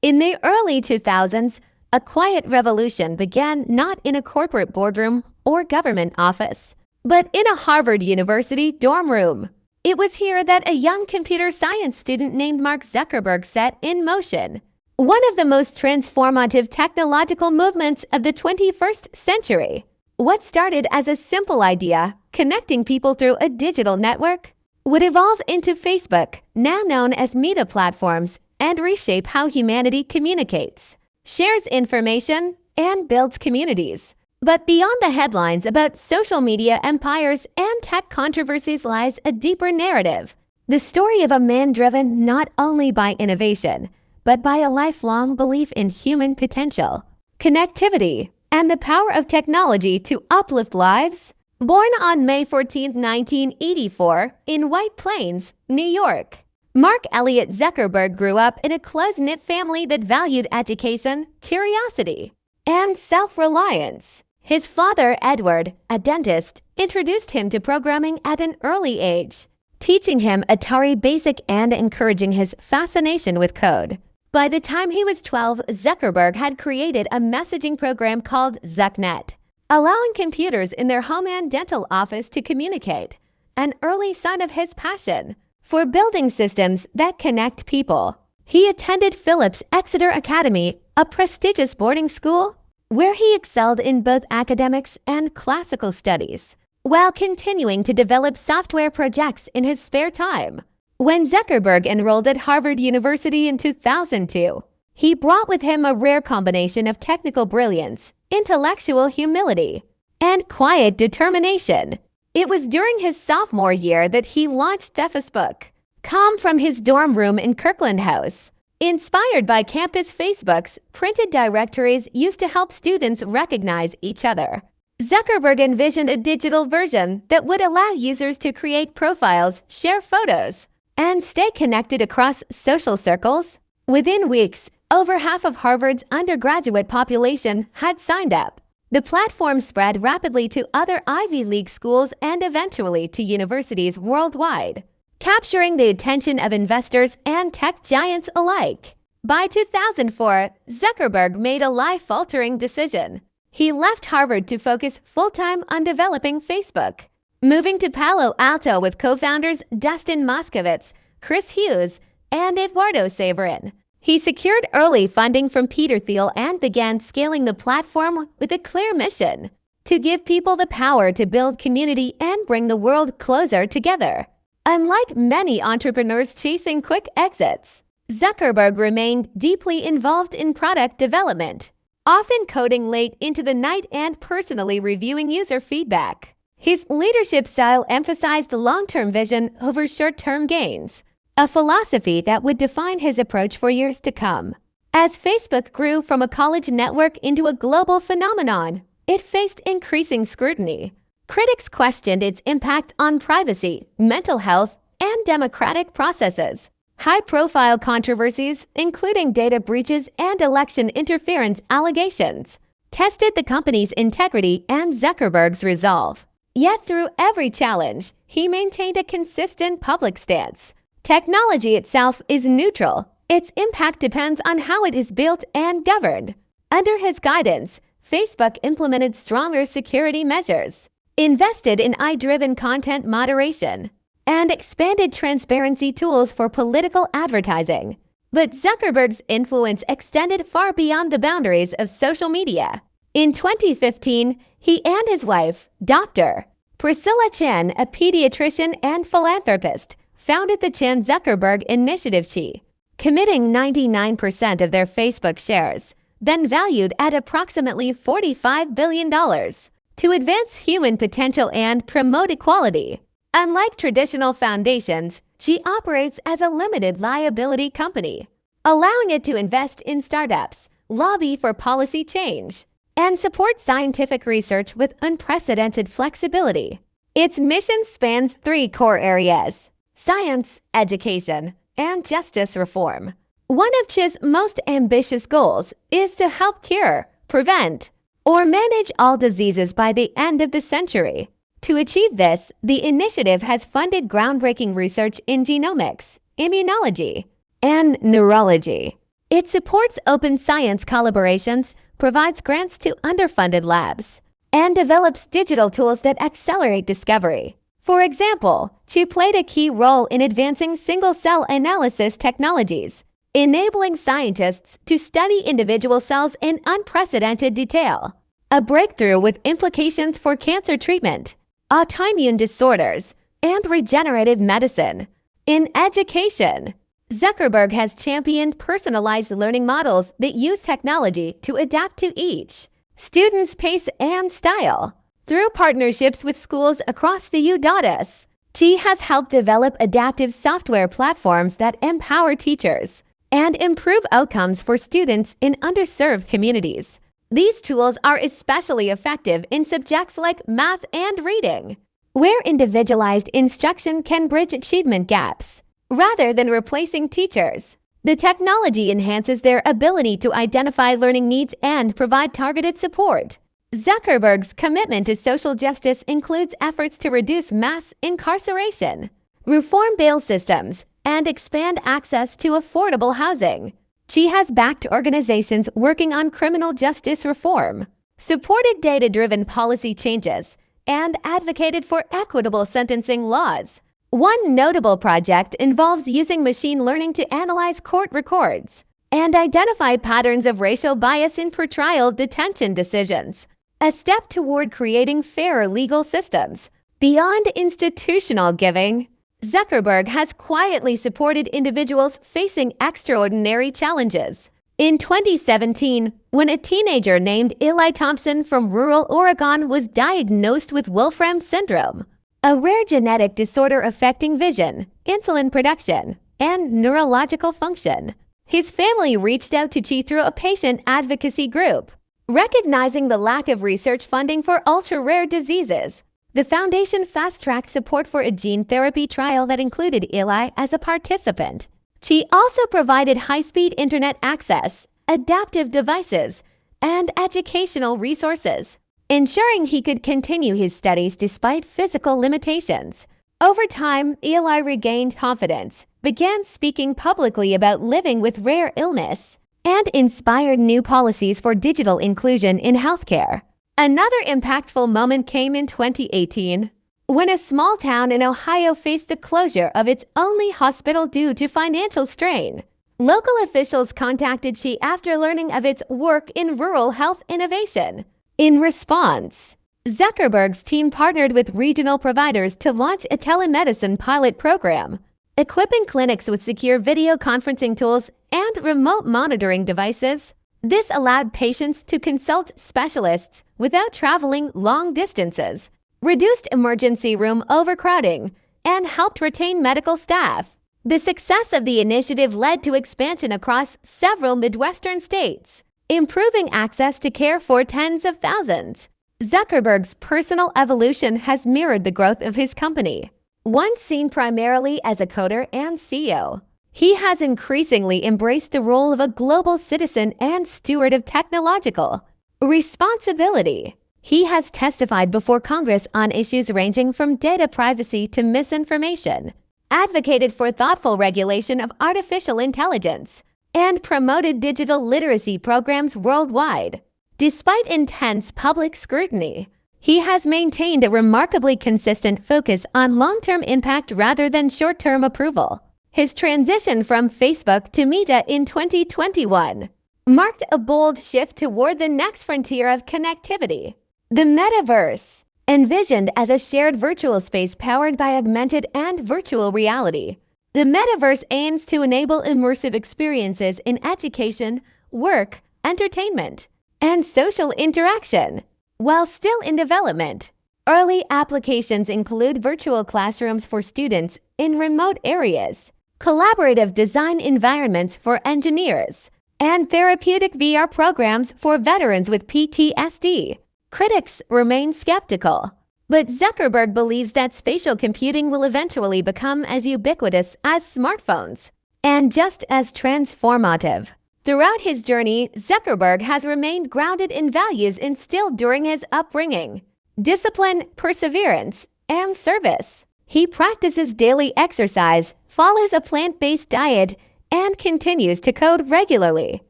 In the early 2000s, a quiet revolution began not in a corporate boardroom or government office, but in a Harvard University dorm room. It was here that a young computer science student named Mark Zuckerberg set in motion one of the most transformative technological movements of the 21st century. What started as a simple idea, connecting people through a digital network, would evolve into Facebook, now known as Meta platforms, and reshape how humanity communicates, shares information, and builds communities. But beyond the headlines about social media empires and tech controversies lies a deeper narrative. The story of a man driven not only by innovation, but by a lifelong belief in human potential, connectivity, and the power of technology to uplift lives. Born on May 14, 1984, in White Plains, New York, Mark Elliott Zuckerberg grew up in a close-knit family that valued education, curiosity, and self-reliance. His father, Edward, a dentist, introduced him to programming at an early age, teaching him Atari Basic and encouraging his fascination with code. By the time he was 12, Zuckerberg had created a messaging program called ZuckNet, allowing computers in their home and dental office to communicate, an early sign of his passion for building systems that connect people. He attended Phillips Exeter Academy, a prestigious boarding school, where he excelled in both academics and classical studies, while continuing to develop software projects in his spare time. When Zuckerberg enrolled at Harvard University in 2002, he brought with him a rare combination of technical brilliance, intellectual humility, and quiet determination. It was during his sophomore year that he launched Facebook.com from his dorm room in Kirkland House. Inspired by campus Facebook's printed directories used to help students recognize each other, Zuckerberg envisioned a digital version that would allow users to create profiles, share photos, and stay connected across social circles. Within weeks, over half of Harvard's undergraduate population had signed up. The platform spread rapidly to other Ivy League schools and eventually to universities worldwide, capturing the attention of investors and tech giants alike. By 2004, Zuckerberg made a life-altering decision. He left Harvard to focus full-time on developing Facebook, moving to Palo Alto with co-founders Dustin Moskovitz, Chris Hughes, and Eduardo Saverin. He secured early funding from Peter Thiel and began scaling the platform with a clear mission: to give people the power to build community and bring the world closer together. Unlike many entrepreneurs chasing quick exits, Zuckerberg remained deeply involved in product development, often coding late into the night and personally reviewing user feedback. His leadership style emphasized long-term vision over short-term gains, a philosophy that would define his approach for years to come. As Facebook grew from a college network into a global phenomenon, it faced increasing scrutiny. Critics questioned its impact on privacy, mental health, and democratic processes. High-profile controversies, including data breaches and election interference allegations, tested the company's integrity and Zuckerberg's resolve. Yet through every challenge, he maintained a consistent public stance. Technology itself is neutral. Its impact depends on how it is built and governed. Under his guidance, Facebook implemented stronger security measures, invested in AI-driven content moderation, and expanded transparency tools for political advertising. But Zuckerberg's influence extended far beyond the boundaries of social media. In 2015, he and his wife, Dr. Priscilla Chan, a pediatrician and philanthropist, founded the Chan Zuckerberg Initiative Chi, committing 99% of their Facebook shares, then valued at approximately $45 billion, to advance human potential and promote equality. Unlike traditional foundations, Chi operates as a limited liability company, allowing it to invest in startups, lobby for policy change, and support scientific research with unprecedented flexibility. Its mission spans three core areas: science, education, and justice reform. One of Chi's most ambitious goals is to help cure, prevent, or manage all diseases by the end of the century. To achieve this, the initiative has funded groundbreaking research in genomics, immunology, and neurology. It supports open science collaborations, provides grants to underfunded labs, and develops digital tools that accelerate discovery. For example, she played a key role in advancing single-cell analysis technologies, enabling scientists to study individual cells in unprecedented detail. A breakthrough with implications for cancer treatment, autoimmune disorders, and regenerative medicine. In education, Zuckerberg has championed personalized learning models that use technology to adapt to each student's pace and style. Through partnerships with schools across the U.S., she has helped develop adaptive software platforms that empower teachers and improve outcomes for students in underserved communities. These tools are especially effective in subjects like math and reading, where individualized instruction can bridge achievement gaps. Rather than replacing teachers, the technology enhances their ability to identify learning needs and provide targeted support. Zuckerberg's commitment to social justice includes efforts to reduce mass incarceration, reform bail systems, and expand access to affordable housing. She has backed organizations working on criminal justice reform, supported data-driven policy changes, and advocated for equitable sentencing laws. One notable project involves using machine learning to analyze court records and identify patterns of racial bias in pretrial detention decisions, a step toward creating fairer legal systems. Beyond institutional giving, Zuckerberg has quietly supported individuals facing extraordinary challenges. In 2017, when a teenager named Eli Thompson from rural Oregon was diagnosed with Wolfram syndrome, a rare genetic disorder affecting vision, insulin production, and neurological function, his family reached out to Chi through a patient advocacy group. Recognizing the lack of research funding for ultra-rare diseases, the foundation fast-tracked support for a gene therapy trial that included Eli as a participant. She also provided high-speed internet access, adaptive devices, and educational resources, ensuring he could continue his studies despite physical limitations. Over time, Eli regained confidence, began speaking publicly about living with rare illness, and inspired new policies for digital inclusion in healthcare. Another impactful moment came in 2018, when a small town in Ohio faced the closure of its only hospital due to financial strain. Local officials contacted Chi after learning of its work in rural health innovation. In response, Zuckerberg's team partnered with regional providers to launch a telemedicine pilot program, equipping clinics with secure video conferencing tools and remote monitoring devices. This allowed patients to consult specialists without traveling long distances, reduced emergency room overcrowding, and helped retain medical staff. The success of the initiative led to expansion across several Midwestern states, improving access to care for tens of thousands. Zuckerberg's personal evolution has mirrored the growth of his company. Once seen primarily as a coder and CEO, he has increasingly embraced the role of a global citizen and steward of technological responsibility. He has testified before Congress on issues ranging from data privacy to misinformation, advocated for thoughtful regulation of artificial intelligence, and promoted digital literacy programs worldwide. Despite intense public scrutiny, he has maintained a remarkably consistent focus on long-term impact rather than short-term approval. His transition from Facebook to Meta in 2021 marked a bold shift toward the next frontier of connectivity. The metaverse, envisioned as a shared virtual space powered by augmented and virtual reality. The metaverse aims to enable immersive experiences in education, work, entertainment, and social interaction. While still in development, early applications include virtual classrooms for students in remote areas, collaborative design environments for engineers, and therapeutic VR programs for veterans with PTSD. Critics remain skeptical, but Zuckerberg believes that spatial computing will eventually become as ubiquitous as smartphones and just as transformative. Throughout his journey, Zuckerberg has remained grounded in values instilled during his upbringing: discipline, perseverance, and service. He practices daily exercise, follows a plant-based diet, and continues to code regularly,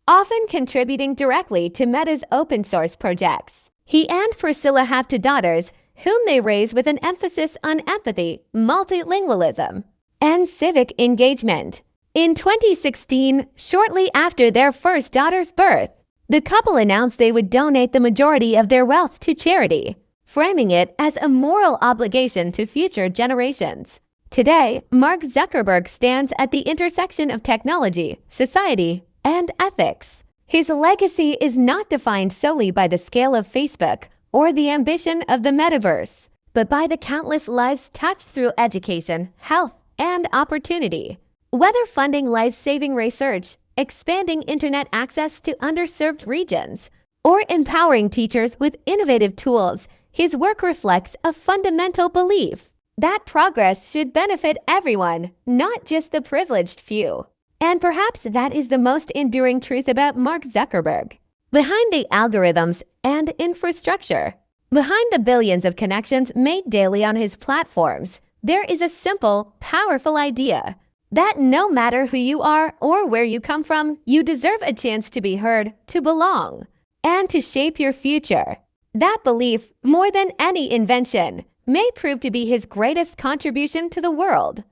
often contributing directly to Meta's open-source projects. He and Priscilla have two daughters, whom they raise with an emphasis on empathy, multilingualism, and civic engagement. In 2016, shortly after their first daughter's birth, the couple announced they would donate the majority of their wealth to charity, framing it as a moral obligation to future generations. Today, Mark Zuckerberg stands at the intersection of technology, society, and ethics. His legacy is not defined solely by the scale of Facebook or the ambition of the metaverse, but by the countless lives touched through education, health, and opportunity. Whether funding life-saving research, expanding internet access to underserved regions, or empowering teachers with innovative tools, his work reflects a fundamental belief that progress should benefit everyone, not just the privileged few. And perhaps that is the most enduring truth about Mark Zuckerberg. Behind the algorithms and infrastructure, behind the billions of connections made daily on his platforms, there is a simple, powerful idea that no matter who you are or where you come from, you deserve a chance to be heard, to belong, and to shape your future. That belief, more than any invention, may prove to be his greatest contribution to the world.